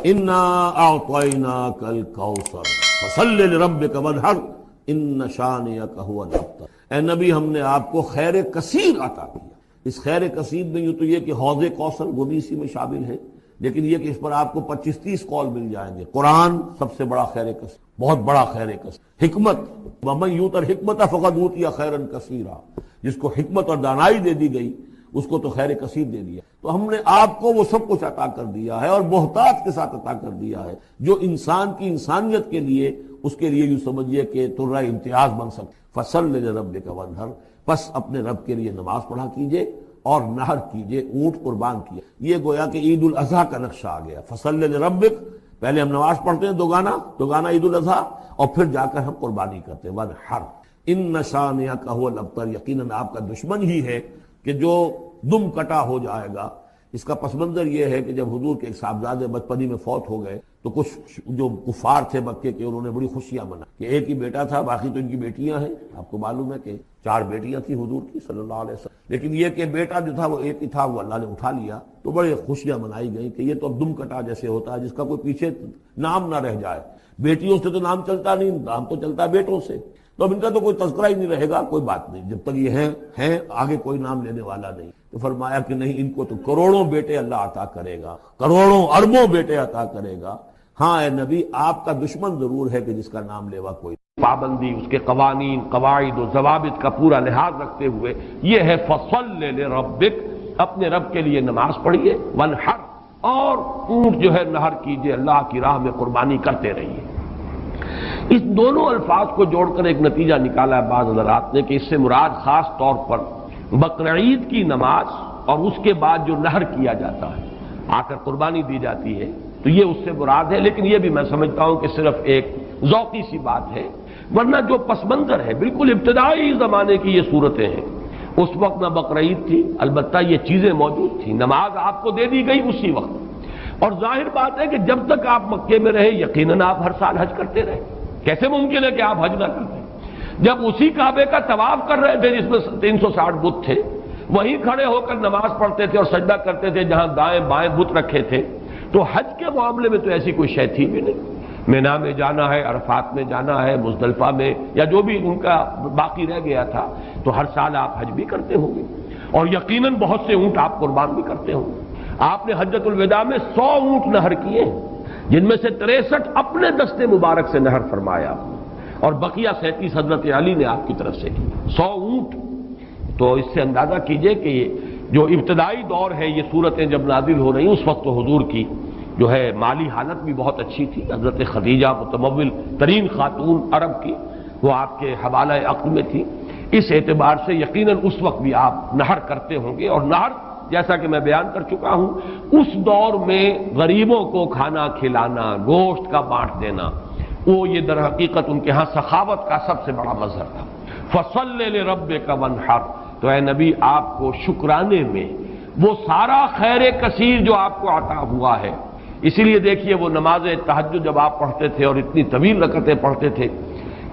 انا اعطیناک الکوثر فصل لربک وانحر ان شانئک هو الابتر۔ اے نبی ہم نے آپ کو خیر کثیر عطا کیا۔ اس خیر کثیر میں یوں تو یہ کہ حوض کوثر وہ بھی اسی میں شامل ہے، لیکن یہ کہ اس پر آپ کو 25-30 قول مل جائیں گے۔ قرآن سب سے بڑا خیر کثیر، بہت بڑا خیر کثیر۔ حکمت، ومن یؤت الحکمت فقد اوتی خیرا کثیرا، جس کو حکمت اور دانائی دے دی گئی اس کو تو خیر کثیر دے دیا۔ تو ہم نے آپ کو وہ سب کچھ عطا کر دیا ہے اور محتاط کے ساتھ عطا کر دیا ہے، جو انسان کی انسانیت کے لیے، اس کے لیے یوں سمجھیے کہ ترہ امتیاز بن سکتے۔ فصل لربک وانحر، پس اپنے رب کے لیے نماز پڑھا کیجئے اور نحر کیجئے، اونٹ قربان کیا۔ یہ گویا کہ عید الاضحیٰ کا نقشہ آ گیا۔ فصل لربک، پہلے ہم نماز پڑھتے ہیں دوگانا عید الاضحیٰ، اور پھر جا کر ہم قربانی کرتے ہیں۔ وانحر ان شانئک هو الابتر، یقیناً آپ کا دشمن ہی ہے کہ جو دم کٹا ہو جائے گا۔ اس کا پس منظر یہ ہے کہ جب حضور کے ایک صاحبزادے بچپنی میں فوت ہو گئے تو کچھ جو کفار تھے مکے کے، انہوں نے بڑی خوشیاں منائی کہ ایک ہی بیٹا تھا، باقی تو ان کی بیٹیاں ہیں۔ آپ کو معلوم ہے کہ 4 بیٹیاں تھیں حضور کی صلی اللہ علیہ وسلم، لیکن یہ کہ بیٹا جو تھا وہ ایک ہی تھا، وہ اللہ نے اٹھا لیا۔ تو بڑے خوشیاں منائی گئیں کہ یہ تو اب دم کٹا جیسے ہوتا ہے، جس کا کوئی پیچھے نام نہ رہ جائے۔ بیٹیوں سے تو نام چلتا نہیں، نام تو چلتا ہے بیٹوں سے، تو اب ان کا تو کوئی تذکرہ ہی نہیں رہے گا۔ کوئی بات نہیں، جب تک یہ ہیں آگے کوئی نام لینے والا نہیں۔ تو فرمایا کہ نہیں، ان کو تو کروڑوں بیٹے اللہ عطا کرے گا، کروڑوں اربوں بیٹے عطا کرے گا۔ ہاں اے نبی، آپ کا دشمن ضرور ہے کہ جس کا نام لیوا کوئی پابندی، اس کے قوانین، قواعد و ضوابط کا پورا لحاظ رکھتے ہوئے یہ ہے فصل لربک، اپنے رب کے لیے نماز پڑھیے، وانحر، اور اونٹ جو ہے نحر کیجئے، اللہ کی راہ میں قربانی کرتے رہیے۔ اس دونوں الفاظ کو جوڑ کر ایک نتیجہ نکالا ہے بعض حضرات نے کہ اس سے مراد خاص طور پر بقرعید کی نماز اور اس کے بعد جو نحر کیا جاتا ہے، آ کر قربانی دی جاتی ہے، تو یہ اس سے مراد ہے۔ لیکن یہ بھی میں سمجھتا ہوں کہ صرف ایک ذوقی سی بات ہے، ورنہ جو پس منظر ہے بالکل ابتدائی زمانے کی یہ صورتیں ہیں۔ اس وقت نہ بقرعید تھی، البتہ یہ چیزیں موجود تھیں، نماز آپ کو دے دی گئی اسی وقت، اور ظاہر بات ہے کہ جب تک آپ مکے میں رہے یقیناً آپ ہر سال حج کرتے رہے۔ کیسے ممکن ہے کہ آپ حج نہ کرتے؟ جب اسی کعبے کا طواف کر رہے تھے جس میں 360 بت تھے، وہیں کھڑے ہو کر نماز پڑھتے تھے اور سجدہ کرتے تھے جہاں دائیں بائیں بت رکھے تھے، تو حج کے معاملے میں تو ایسی کوئی شے تھی بھی نہیں۔ مینا میں جانا ہے، عرفات میں جانا ہے، مزدلفہ میں، یا جو بھی ان کا باقی رہ گیا تھا، تو ہر سال آپ حج بھی کرتے ہوں گے، اور یقیناً بہت سے اونٹ آپ قربان بھی کرتے ہوں گے۔ آپ نے حجۃ الوداع میں 100 اونٹ نحر کیے، جن میں سے 63 اپنے دستے مبارک سے نحر فرمایا، اور بقیہ 37 حضرت علی نے آپ کی طرف سے کی۔ 100 اونٹ، تو اس سے اندازہ کیجئے کہ جو ابتدائی دور ہے، یہ صورتیں جب نازل ہو رہی، اس وقت تو حضور کی جو ہے مالی حالت بھی بہت اچھی تھی۔ حضرت خدیجہ متمول ترین خاتون عرب کی، وہ آپ کے حوالہ عقد میں تھی، اس اعتبار سے یقیناً اس وقت بھی آپ نحر کرتے ہوں گے۔ اور نحر، جیسا کہ میں بیان کر چکا ہوں، اس دور میں غریبوں کو کھانا کھلانا، گوشت کا بانٹ دینا، وہ یہ در حقیقت ان کے ہاں سخاوت کا سب سے بڑا مظہر تھا۔ فصل لربک وانحر، تو اے نبی آپ کو شکرانے میں وہ سارا خیر کثیر جو آپ کو عطا ہوا ہے، اسی لیے دیکھیے وہ نماز تہجد جب آپ پڑھتے تھے اور اتنی طویل رکعتیں پڑھتے تھے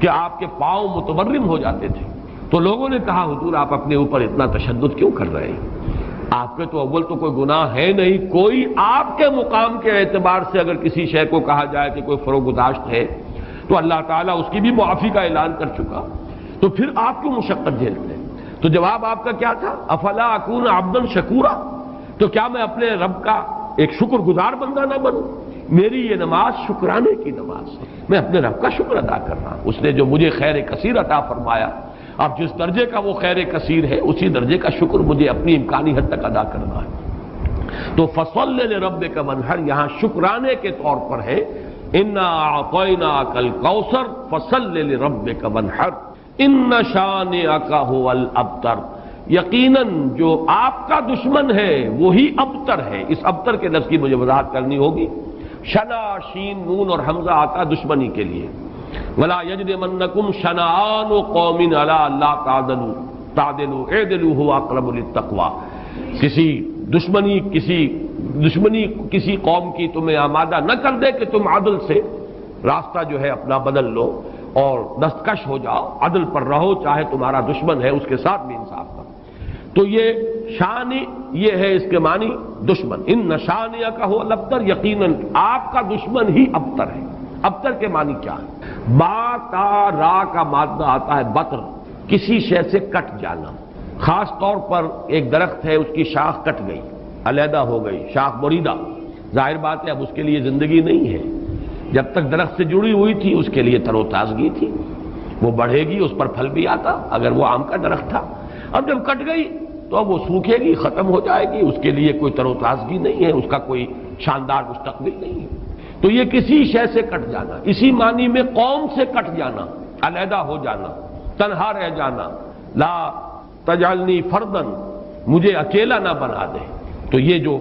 کہ آپ کے پاؤں متورم ہو جاتے تھے، تو لوگوں نے کہا حضور آپ اپنے اوپر اتنا تشدد کیوں کر رہے ہیں؟ آپ کے تو اول تو کوئی گناہ ہے نہیں، کوئی آپ کے مقام کے اعتبار سے اگر کسی شے کو کہا جائے کہ کوئی فروگزاشت ہے تو اللہ تعالیٰ اس کی بھی معافی کا اعلان کر چکا، تو پھر آپ کیوں مشقت جھیلتے ہیں؟ تو جواب آپ کا کیا تھا؟ افلا اکون عبدا شکورا، تو کیا میں اپنے رب کا ایک شکر گزار بندہ نہ بنوں؟ میری یہ نماز شکرانے کی نماز ہے، میں اپنے رب کا شکر ادا کر رہا ہوں، اس نے جو مجھے خیر کثیر عطا فرمایا۔ اب جس درجے کا وہ خیر کثیر ہے اسی درجے کا شکر مجھے اپنی امکانی حد تک ادا کرنا ہے۔ تو فصل لربک وانحر یہاں شکرانے کے طور پر ہے، انا اعطیناک الکوثر فصل لربک وانحر ان شانئک هو الابتر، یقیناً جو آپ کا دشمن ہے وہی ابتر ہے۔ اس ابتر کے لفظ کی مجھے وضاحت کرنی ہوگی۔ شنا، شین، نون اور حمزہ آتا دشمنی کے لیے۔ ولا یجرمنکم شنآن قوم علی الا تعدلوا اعدلوا هو اقرب للتقوی، کسی دشمنی کسی قوم کی تمہیں آمادہ نہ کر دے کہ تم عدل سے راستہ جو ہے اپنا بدل لو اور دستکش ہو جاؤ، عدل پر رہو، چاہے تمہارا دشمن ہے اس کے ساتھ بھی انصاف کرو۔ تو یہ شان یہ ہے، اس کے معنی دشمن، ان نشانیہ کا ہو الابتر، یقیناً آپ کا دشمن ہی ابتر ہے۔ ابتر کے معنی کیا ہے؟ با تا را کا مادہ آتا ہے بطر، کسی شے سے کٹ جانا۔ خاص طور پر ایک درخت ہے، اس کی شاخ کٹ گئی، علیحدہ ہو گئی، شاخ بریدہ، ظاہر بات ہے اب اس کے لیے زندگی نہیں ہے۔ جب تک درخت سے جڑی ہوئی تھی اس کے لیے تر و تازگی تھی، وہ بڑھے گی، اس پر پھل بھی آتا اگر وہ آم کا درخت تھا۔ اب جب کٹ گئی تو اب وہ سوکھے گی، ختم ہو جائے گی، اس کے لیے کوئی تر و تازگی نہیں ہے، اس کا کوئی شاندار مستقبل نہیں ہے۔ تو یہ کسی شے سے کٹ جانا، اسی معنی میں قوم سے کٹ جانا، علیحدہ ہو جانا، تنہا رہ جانا، لا تجعلنی فردن، مجھے اکیلا نہ بنا دے۔ تو یہ جو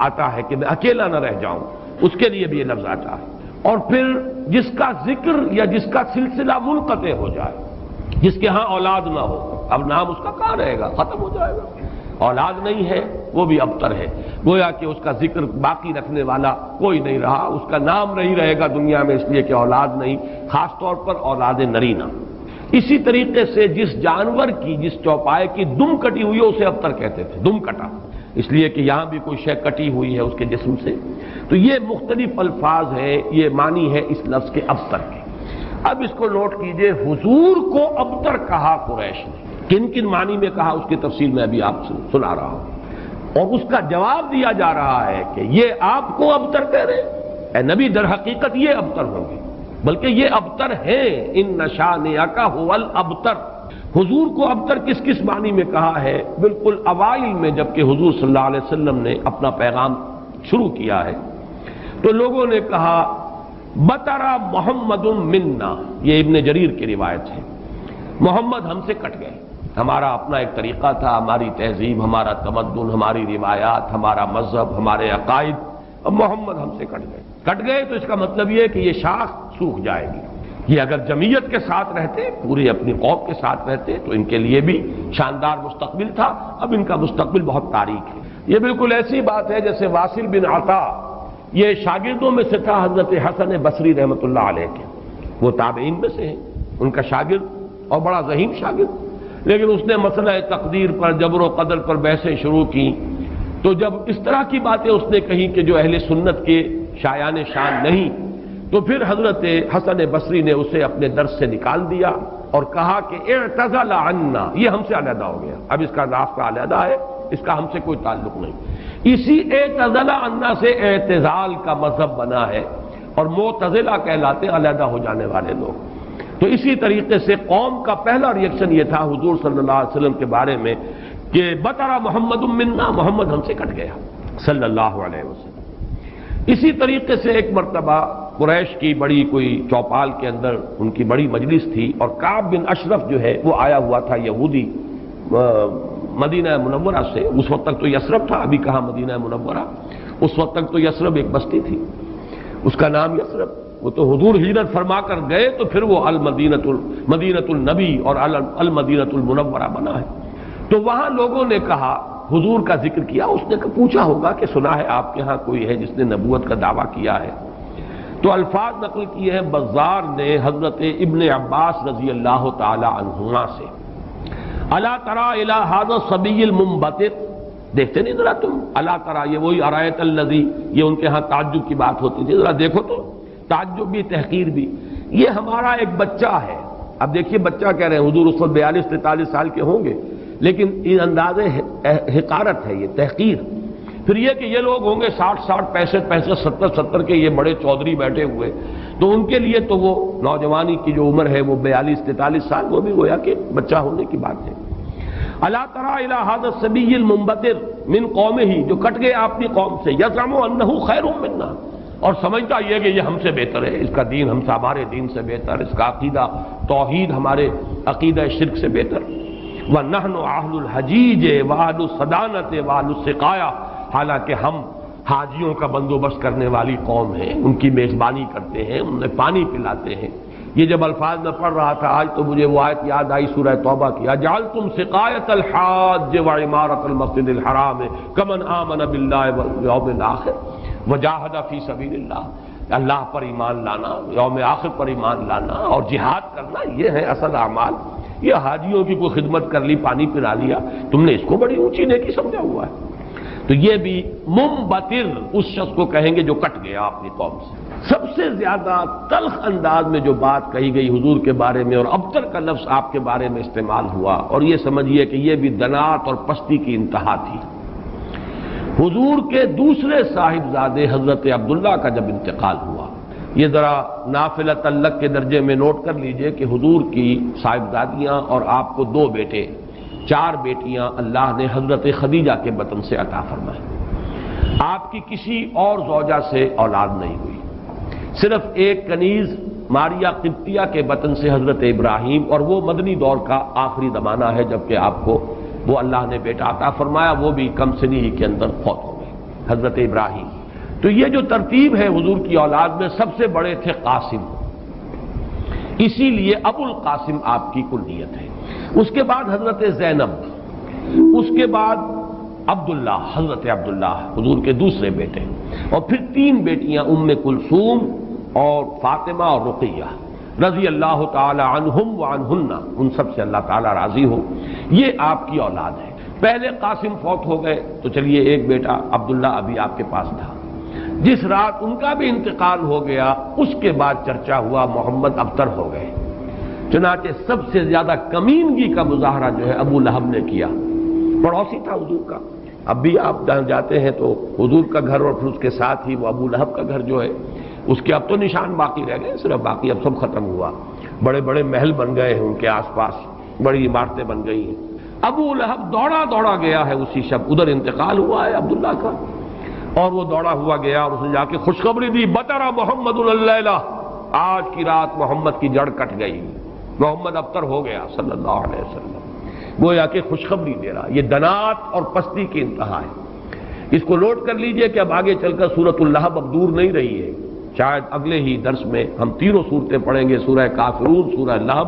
آتا ہے کہ میں اکیلا نہ رہ جاؤں، اس کے لیے بھی یہ لفظ آتا ہے۔ اور پھر جس کا ذکر یا جس کا سلسلہ منقطع ہو جائے، جس کے ہاں اولاد نہ ہو، اب نام اس کا کہاں رہے گا، ختم ہو جائے گا، اولاد نہیں ہے، وہ بھی ابتر ہے، گویا کہ اس کا ذکر باقی رکھنے والا کوئی نہیں رہا، اس کا نام نہیں رہے گا دنیا میں، اس لیے کہ اولاد نہیں، خاص طور پر اولاد نرینہ۔ اسی طریقے سے جس جانور کی، جس چوپائے کی دم کٹی ہوئی ہے اسے ابتر کہتے تھے، دم کٹا، اس لیے کہ یہاں بھی کوئی شے کٹی ہوئی ہے اس کے جسم سے۔ تو یہ مختلف الفاظ ہیں، یہ معنی ہے اس لفظ کے ابتر کے۔ اب اس کو نوٹ کیجئے، حضور کو ابتر کہا قریش نے، کن کن معنی میں کہا اس کی تفصیل میں ابھی آپ سے سنا رہا ہوں، اور اس کا جواب دیا جا رہا ہے کہ یہ آپ کو ابتر کہہ رہے اے نبی، در حقیقت یہ ابتر ہوں گے، بلکہ یہ ابتر ہیں، ان نشانیک هو الابتر۔ حضور کو ابتر کس کس معنی میں کہا ہے؟ بالکل اوائل میں جبکہ حضور صلی اللہ علیہ وسلم نے اپنا پیغام شروع کیا ہے تو لوگوں نے کہا بطرا محمد منا، یہ ابن جریر کی روایت ہے، محمد ہم سے کٹ گئے، ہمارا اپنا ایک طریقہ تھا، ہماری تہذیب، ہمارا تمدن، ہماری روایات، ہمارا مذہب، ہمارے عقائد، اب محمد ہم سے کٹ گئے تو اس کا مطلب یہ ہے کہ یہ شاخ سوکھ جائے گی۔ یہ اگر جمعیت کے ساتھ رہتے، پوری اپنی قوم کے ساتھ رہتے تو ان کے لیے بھی شاندار مستقبل تھا، اب ان کا مستقبل بہت تاریک ہے۔ یہ بالکل ایسی بات ہے جیسے واصل بن عطا، یہ شاگردوں میں سے تھا حضرت حسن بصری رحمۃ اللہ علیہ کے، وہ تابعین میں سے ہیں، ان کا شاگرد اور بڑا ذہین شاگرد، لیکن اس نے مسئلہ تقدیر پر، جبر و قدر پر بحثیں شروع کی، تو جب اس طرح کی باتیں اس نے کہیں کہ جو اہل سنت کے شایان شان نہیں، تو پھر حضرت حسن بصری نے اسے اپنے درس سے نکال دیا اور کہا کہ اعتزل عنا، یہ ہم سے علیحدہ ہو گیا، اب اس کا راستہ علیحدہ ہے، اس کا ہم سے کوئی تعلق نہیں۔ اسی اعتزل عنا سے اعتزال کا مذہب بنا ہے، اور معتزلہ کہلاتے علیحدہ ہو جانے والے لوگ۔ تو اسی طریقے سے قوم کا پہلا ریئیکشن یہ تھا حضور صلی اللہ علیہ وسلم کے بارے میں کہ بطرا محمد منا، محمد ہم سے کٹ گیا صلی اللہ علیہ وسلم۔ اسی طریقے سے ایک مرتبہ قریش کی بڑی کوئی چوپال کے اندر ان کی بڑی مجلس تھی، اور کعب بن اشرف جو ہے وہ آیا ہوا تھا، یہودی، مدینہ منورہ سے، اس وقت تک تو یثرب تھا، ابھی کہاں مدینہ منورہ، اس وقت تک تو یثرب ایک بستی تھی، اس کا نام یثرب، وہ تو حضور ہجرت فرما کر گئے تو پھر وہ مدینۃ النبی اور المدینۃ المنورہ بنا ہے۔ تو وہاں لوگوں نے کہا، حضور کا ذکر کیا، اس نے پوچھا ہوگا کہ سنا ہے آپ کے ہاں کوئی ہے جس نے نبوت کا دعویٰ کیا ہے، تو الفاظ نقل کیے ہیں بزار نے حضرت ابن عباس رضی اللہ تعالی عنہما سے، الا تری الی ھذا الصبی المنبتر، دیکھتے نہیں ذرا تم، الا تری، یہ وہی ارایت الذی، یہ ان کے ہاں تعجب کی بات ہوتی تھی، ذرا دیکھو تو، تعجب بھی تحقیر بھی، یہ ہمارا ایک بچہ ہے۔ اب دیکھیے بچہ کہہ رہے ہیں، حضور اس وقت 42-43 سال کے ہوں گے، لیکن ان انداز حقارت ہے، یہ تحقیر۔ پھر یہ کہ یہ لوگ ہوں گے 60-60 65 70 کے، یہ بڑے چودھری بیٹھے ہوئے، تو ان کے لیے تو وہ نوجوانی کی جو عمر ہے وہ 42-43 سال، وہ بھی گویا کہ بچہ ہونے کی بات ہے۔ الا تری الی ھذا الصبی المنبتر من قومہ، جو کٹ گئے اپنی قوم سے، یزعم انہ خیر منا، اور سمجھتا یہ کہ یہ ہم سے بہتر ہے، اس کا دین ہمارے دین سے بہتر، اس کا عقیدہ توحید ہمارے عقیدہ شرک سے بہتر، وَنَحْنُ أَهْلُ الْحَجِيجِ وَأَهْلُ الصَّدَانَةِ وَأَهْلُ السِّقَايَةِ، حالانکہ ہم حاجیوں کا بندوبست کرنے والی قوم ہیں، ان کی میزبانی کرتے ہیں، انہیں پانی پلاتے ہیں۔ یہ جب الفاظ میں پڑھ رہا تھا آج تو مجھے وہ آیت یاد آئی سورہ توبہ کی، اجعلتم سقایۃ الحاج وعمارۃ المسجد الحرام کمن آمن باللہ والیوم الآخر وجاہد فی سبیل اللہ، اللہ پر ایمان لانا، یوم آخر پر ایمان لانا اور جہاد کرنا، یہ ہے اصل اعمال۔ یہ حاجیوں کی کوئی خدمت کر لی، پانی پلا لیا، تم نے اس کو بڑی اونچی نیکی سمجھا ہوا ہے۔ تو یہ بھی منبتر اس شخص کو کہیں گے جو کٹ گیا اپنی قوم سے۔ سب سے زیادہ تلخ انداز میں جو بات کہی گئی حضور کے بارے میں اور ابتر کا لفظ آپ کے بارے میں استعمال ہوا، اور یہ سمجھیے کہ یہ بھی دنات اور پستی کی انتہا تھی۔ حضور کے دوسرے صاحبزادے حضرت عبداللہ کا جب انتقال ہوا، یہ ذرا نافلہ تعلق کے درجے میں نوٹ کر لیجئے کہ حضور کی صاحبزادیاں اور آپ کو 2 بیٹے، 4 بیٹیاں اللہ نے حضرت خدیجہ کے بطن سے عطا فرمائے۔ آپ کی کسی اور زوجہ سے اولاد نہیں ہوئی، صرف ایک کنیز ماریہ قبطیہ کے بطن سے حضرت ابراہیم، اور وہ مدنی دور کا آخری زمانہ ہے جبکہ آپ کو وہ اللہ نے بیٹا عطا فرمایا، وہ بھی کم سنی ہی کے اندر فوت ہو گئے حضرت ابراہیم۔ تو یہ جو ترتیب ہے حضور کی اولاد میں، سب سے بڑے تھے قاسم، اسی لیے ابو القاسم آپ کی کنیت ہے۔ اس کے بعد حضرت زینب، اس کے بعد عبداللہ، حضرت عبداللہ حضور کے دوسرے بیٹے، اور پھر 3 بیٹیاں ام کلثوم اور فاطمہ اور رقیہ رضی اللہ تعالی عنہم وعنہن، ان سب سے اللہ تعالی راضی ہو۔ یہ آپ کی اولاد ہے۔ پہلے قاسم فوت ہو گئے تو چلیے ایک بیٹا عبداللہ ابھی آپ کے پاس تھا، جس رات ان کا بھی انتقال ہو گیا اس کے بعد چرچا ہوا محمد ابتر ہو گئے۔ چنانچہ سب سے زیادہ کمینگی کا مظاہرہ جو ہے ابو لہب نے کیا، پڑوسی تھا حضور کا۔ اب بھی آپ جہاں جاتے ہیں تو حضور کا گھر اور پھر اس کے ساتھ ہی وہ ابو لہب کا گھر جو ہے، اس کے اب تو نشان باقی رہ گئے، صرف باقی اب سب ختم ہوا، بڑے بڑے محل بن گئے ہیں ان کے آس پاس، بڑی عمارتیں بن گئی ہیں۔ ابو لہب دوڑا گیا ہے اسی شب، ادھر انتقال ہوا ہے عبداللہ کا، اور وہ دوڑا ہوا گیا اور اس نے جا کے خوشخبری دی، بطر محمد اللیلہ، آج کی رات محمد کی جڑ کٹ گئی، محمد ابتر ہو گیا صلی اللہ علیہ وسلم، گویا کہ خوشخبری دے رہا۔ یہ دنات اور پستی کی انتہا ہے۔ اس کو نوٹ کر لیجئے کہ اب آگے چل کر سورۃ اللہب اب دور نہیں رہی ہے، شاید اگلے ہی درس میں ہم 3 صورتیں پڑھیں گے، سورہ کافرون، سورہ لہب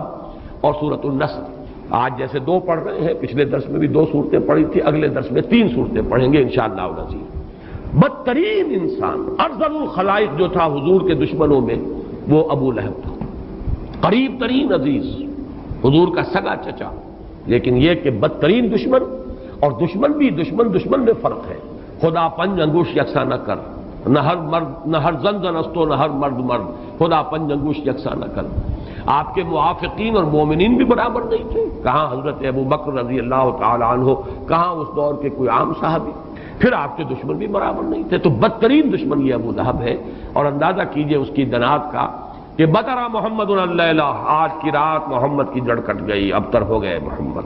اور سورۃ النصر۔ آج جیسے 2 پڑھ رہے ہیں، پچھلے درس میں بھی 2 صورتیں پڑھی تھی، اگلے درس میں 3 صورتیں پڑھیں گے انشاءاللہ العزیز۔ بدترین انسان، ارذل الخلائق جو تھا حضور کے دشمنوں میں، وہ ابو لہب تھا، قریب ترین عزیز، حضور کا سگا چچا، لیکن یہ کہ بدترین دشمن، اور دشمن بھی دشمن میں فرق ہے۔ خدا 5 انگوش یکساں نہ کر، نہ ہر زن استو، نہ ہر مرد، خدا 5 انگوش یکساں نہ کر۔ آپ کے موافقین اور مومنین بھی برابر نہیں تھے، کہاں حضرت ابو بکر رضی اللہ تعالی عنہ، کہاں اس دور کے کوئی عام صحابی، پھر آپ کے دشمن بھی برابر نہیں تھے۔ تو بدترین دشمن یہ ابو لہب ہے، اور اندازہ کیجئے اس کی دنات کا کہ بطر محمد اللیلہ، آج کی رات محمد کی جڑ کٹ گئی، ابتر ہو گئے محمد،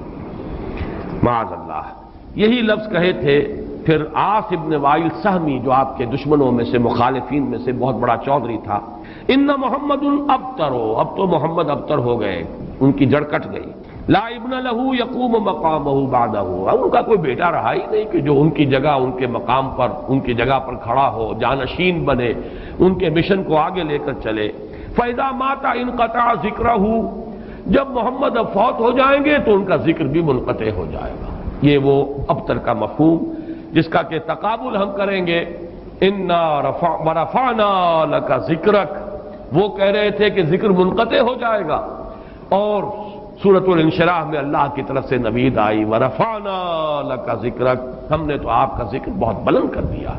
معاذ اللہ۔ یہی لفظ کہے تھے پھر عاص ابن وائل سہمی، جو آپ کے دشمنوں میں سے، مخالفین میں سے بہت بڑا چودھری تھا، ان محمد ابتر، اب تو محمد ابتر ہو گئے، ان کی جڑ کٹ گئی۔ لا ابن لہ یقوم مقامہ بعدہ، ان کا کوئی بیٹا رہا ہی نہیں کہ جو ان کی جگہ، ان کے مقام پر، ان کی جگہ پر کھڑا ہو، جانشین بنے، ان کے مشن کو آگے لے کر چلے۔ فَإِذَا مَاتَ انقطع ذِكْرَهُ، جب محمد اب فوت ہو جائیں گے تو ان کا ذکر بھی منقطع ہو جائے گا۔ یہ وہ ابتر کا مفہوم جس کا کہ تقابل ہم کریں گے، اِنَّا وَرَفَعْنَا لَكَ ذِكْرَكَ، وہ کہہ رہے تھے کہ ذکر منقطع ہو جائے گا، اور سورۃ الانشراح میں اللہ کی طرف سے نوید آئی، وَرَفَعْنَا لَكَ ذِكْرَكَ، ہم نے تو آپ کا ذکر بہت بلند کر دیا۔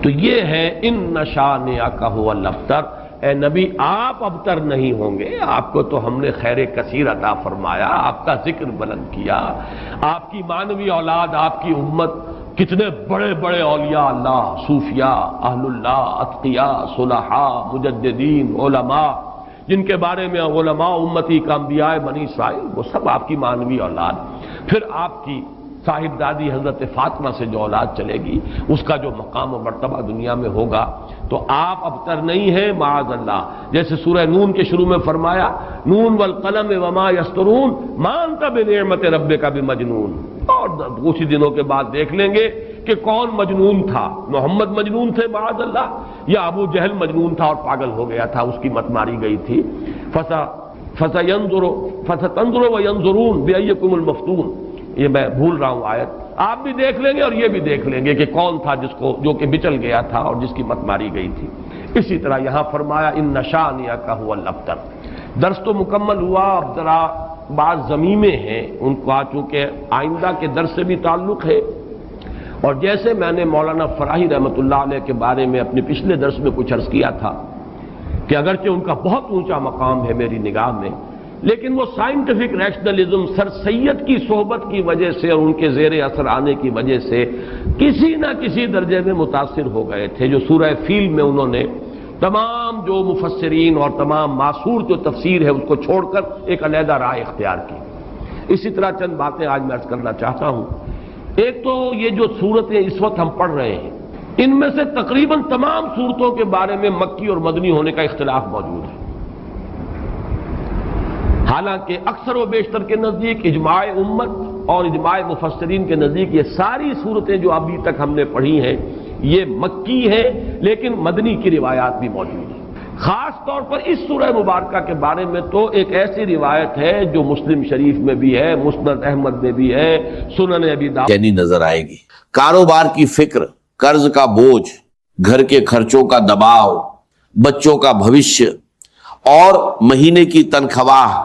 تو یہ ہے اِنَّ شَانِئَكَ هُوَ الْأَبْتَرُ، اے نبی آپ ابتر نہیں ہوں گے، آپ کو تو ہم نے خیر کثیر عطا فرمایا، آپ کا ذکر بلند کیا، آپ کی معنوی اولاد، آپ کی امت، کتنے بڑے بڑے اولیاء اللہ، صوفیاء، اہل اللہ، اتقیاء، صلحاء، مجددین، علماء، جن کے بارے میں علماء امتی کا انبیاء بنی اسرائیل، وہ سب آپ کی معنوی اولاد۔ پھر آپ کی صاحبزادی حضرت فاطمہ سے جو اولاد چلے گی، اس کا جو مقام و مرتبہ دنیا میں ہوگا، تو آپ ابتر نہیں ہیں معاذ اللہ۔ جیسے سورہ نون کے شروع میں فرمایا، نون والقلم وما یسطرون ما انت بنعمت ربک بمجنون، اور کچھ دنوں کے بعد دیکھ لیں گے کہ کون مجنون تھا، محمد مجنون تھے معاذ اللہ، یا ابو جہل مجنون تھا اور پاگل ہو گیا تھا، اس کی مت ماری گئی تھی۔ فَسَتَنظُرُ وَيَنظُرُونَ بِأَيِّكُمُ الْمَفْتُونُ، یہ میں بھول رہا ہوں آیت، آپ بھی دیکھ لیں گے اور یہ بھی دیکھ لیں گے کہ کون تھا جو کہ بچل گیا تھا اور جس کی مت ماری گئی تھی۔ اسی طرح یہاں فرمایا اِنَّ شَانِئَكَ هُوَ الْأَبْتَرُ۔ درس تو مکمل ہوا، اب ذرا بعض ضمیمیں ہیں، ان کا چونکہ آئندہ کے درس سے بھی تعلق ہے اور جیسے میں نے مولانا فراہی رحمۃ اللہ علیہ کے بارے میں اپنے پچھلے درس میں کچھ عرض کیا تھا کہ اگرچہ ان کا بہت اونچا مقام ہے میری نگاہ میں، لیکن وہ سائنٹیفک ریشنلزم سر سید کی صحبت کی وجہ سے اور ان کے زیر اثر آنے کی وجہ سے کسی نہ کسی درجے میں متاثر ہو گئے تھے، جو سورہ فیل میں انہوں نے تمام جو مفسرین اور تمام معصور جو تفسیر ہے اس کو چھوڑ کر ایک علیحدہ راہ اختیار کی۔ اسی طرح چند باتیں آج میں عرض کرنا چاہتا ہوں۔ ایک تو یہ جو صورتیں اس وقت ہم پڑھ رہے ہیں، ان میں سے تقریباً تمام صورتوں کے بارے میں مکی اور مدنی ہونے کا اختلاف موجود ہے، حالانکہ اکثر و بیشتر کے نزدیک اجماع امت اور اجماع مفسرین کے نزدیک یہ ساری صورتیں جو ابھی تک ہم نے پڑھی ہیں یہ مکی ہیں، لیکن مدنی کی روایات بھی موجود ہیں۔ خاص طور پر اس سورہ مبارکہ کے بارے میں تو ایک ایسی روایت ہے جو مسلم شریف میں بھی ہے، مسند احمد میں بھی ہے، سنن ابی داؤد یعنی نظر آئے گی۔ کاروبار کی فکر، قرض کا بوجھ، گھر کے خرچوں کا دباؤ، بچوں کا بھوشیہ اور مہینے کی تنخواہ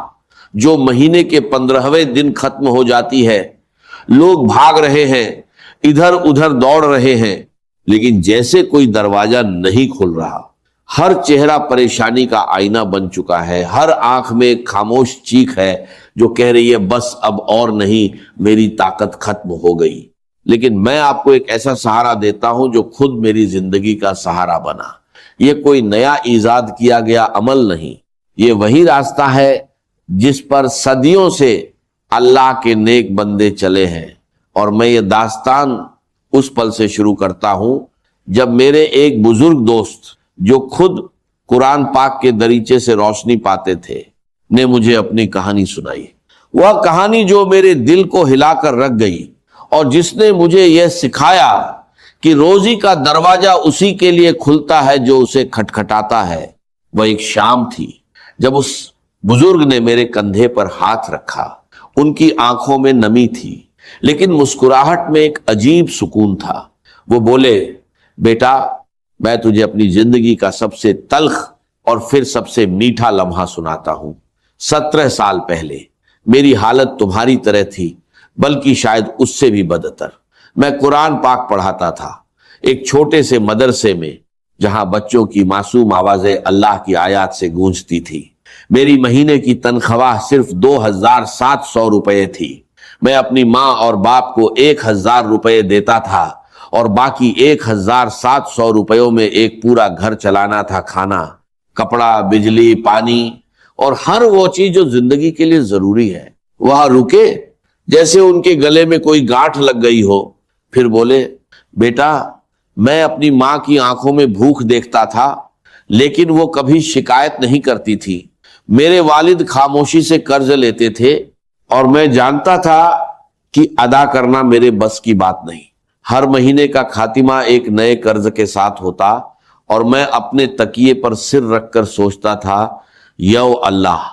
جو مہینے کے 15ویں دن ختم ہو جاتی ہے، لوگ بھاگ رہے ہیں، ادھر ادھر دوڑ رہے ہیں، لیکن جیسے کوئی دروازہ نہیں کھل رہا۔ ہر چہرہ پریشانی کا آئینہ بن چکا ہے، ہر آنکھ میں ایک خاموش چیخ ہے جو کہہ رہی ہے بس اب اور نہیں، میری طاقت ختم ہو گئی۔ لیکن میں آپ کو ایک ایسا سہارا دیتا ہوں جو خود میری زندگی کا سہارا بنا۔ یہ کوئی نیا ایجاد کیا گیا عمل نہیں، یہ وہی راستہ ہے جس پر صدیوں سے اللہ کے نیک بندے چلے ہیں۔ اور میں یہ داستان اس پل سے شروع کرتا ہوں جب میرے ایک بزرگ دوست جو خود قرآن پاک کے دریچے سے روشنی پاتے تھے نے مجھے اپنی کہانی سنائی۔ وہ کہانی جو میرے دل کو ہلا کر رکھ گئی اور جس نے مجھے یہ سکھایا کہ روزی کا دروازہ اسی کے لیے کھلتا ہے جو اسے کھٹکھٹاتا ہے، وہ ایک شام تھی جب اس بزرگ نے میرے کندھے پر ہاتھ رکھا۔ ان کی آنکھوں میں نمی تھی لیکن مسکراہٹ میں ایک عجیب سکون تھا۔ وہ بولے، بیٹا میں تجھے اپنی زندگی کا سب سے تلخ اور پھر سب سے میٹھا لمحہ سناتا ہوں۔ 17 سال پہلے میری حالت تمہاری طرح تھی، بلکہ شاید اس سے بھی بدتر۔ میں قرآن پاک پڑھاتا تھا ایک چھوٹے سے مدرسے میں جہاں بچوں کی معصوم آوازیں اللہ کی آیات سے گونجتی تھی۔ میری مہینے کی تنخواہ صرف 2700 روپے تھی۔ میں اپنی ماں اور باپ کو 1000 روپے دیتا تھا اور باقی 1700 روپیوں میں ایک پورا گھر چلانا تھا، کھانا، کپڑا، بجلی، پانی اور ہر وہ چیز جو زندگی کے لیے ضروری ہے۔ وہاں رکے جیسے ان کے گلے میں کوئی گانٹھ لگ گئی ہو، پھر بولے، بیٹا میں اپنی ماں کی آنکھوں میں بھوک دیکھتا تھا لیکن وہ کبھی شکایت نہیں کرتی تھی۔ میرے والد خاموشی سے قرض لیتے تھے اور میں جانتا تھا کہ ادا کرنا میرے بس کی بات نہیں۔ ہر مہینے کا خاتمہ ایک نئے قرض کے ساتھ ہوتا اور میں اپنے تکیے پر سر رکھ کر سوچتا تھا، یو اللہ